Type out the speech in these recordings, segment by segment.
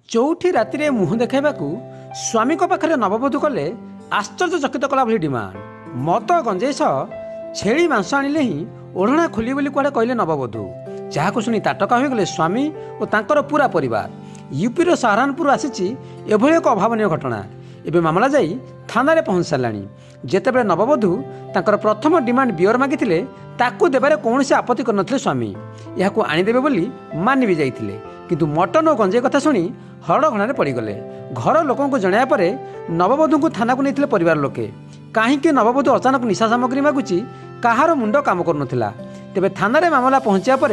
चौठी राति मुह देखा स्वामी पाखे नवबधू कले आश्चर्यचकित कला भली डिमांड मद गंजेई सह छेली मांस आनिले ही ओढ़णा खोली बोली कुआड़े कहले नवबधू जहाँ शुणी ताटका हो गले स्वामी और तांकर पूरा परिवार। यूपीर सहारानपुर आसी एभली एक अभावन घटना एवं मामला जाई थाना रे पहुंच सारा। जितेबाला नवबधू तांकर प्रथम डिमांड बियर मागिथिले ताकू देबारे कौनसी आपत्ति करनथिले स्वामी याकू आनीदेबे बोली मानि भी जाइथिले, किंतु मटन और गंजेई कथा शुणी हड़घणारे पड़गले। घर लोक जणाया पर नवबधू को थाना को नहीं परिवार लोके कहीं नवबधू अचानक निशा सामग्री मागुची कहार मुंड काम करुनथिला। तेबे थाना रे मामला पहुंचा पर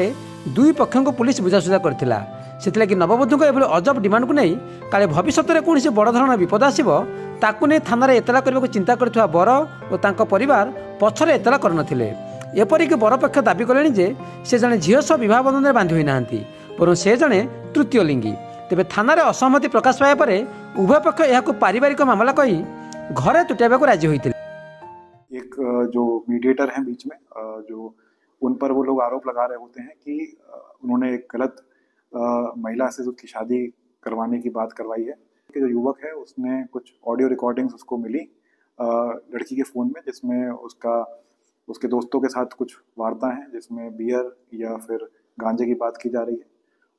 दुई पक्ष को पुलिस बुझासुझा करथिला। सेथिलागि नवबधू एभली अजब डिमांड को नहीं काले भविष्य में कौन बड़ धरण विपद आसो ताकू नहीं थाना एतला करने को चिंता करथिबा बर और तांको परिवार पछरे एतला करनथिले। एपरिक बर पक्ष दाबी कले जे से जने झील सह बह बंधन में बांधि होना बर से जने तृतीय लिंगी। तेबे थाना रे असहमति प्रकाश पाया पर उभय पक्ष यह पारिवारिक मामला कही घरे तुटाइबा को राजी होते। एक जो मीडिएटर हैं बीच में जो उन पर वो लोग आरोप लगा रहे होते हैं कि उन्होंने एक गलत महिला से उसकी शादी करवाने की बात करवाई है कि जो युवक है उसने कुछ ऑडियो रिकॉर्डिंग्स उसको मिली लड़की के फ़ोन में जिसमें उसके दोस्तों के साथ कुछ वार्ता हैं जिसमें बियर या फिर गांजे की बात की जा रही है।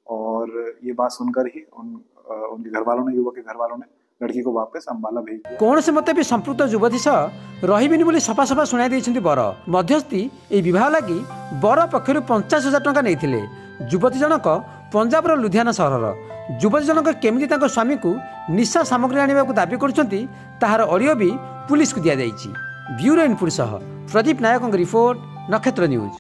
और ये बात सुनकर ही उनके घर वालों ने युवक के घर वालों ने लड़की को वापस अंबाला भेज दिया। कौन से मते भी संपृक्त युवती सह रही बोली सफा सफा शुणाई देइछन्ति बर। मध्यस्थी ए विवाह लगी बर पक्षर 50,000 टंका नहीं। युवती जनक पंजाब लुधियाना सहर। युवती जनक केमिति तांको स्वामी को निशा सामग्री आने को दाबी करछन्ति ताहार ऑडियो भी पुलिस को दिया जाइछि। ब्यूरो इनपुट सह प्रदीप नायक रिपोर्ट, नक्षत्र न्यूज।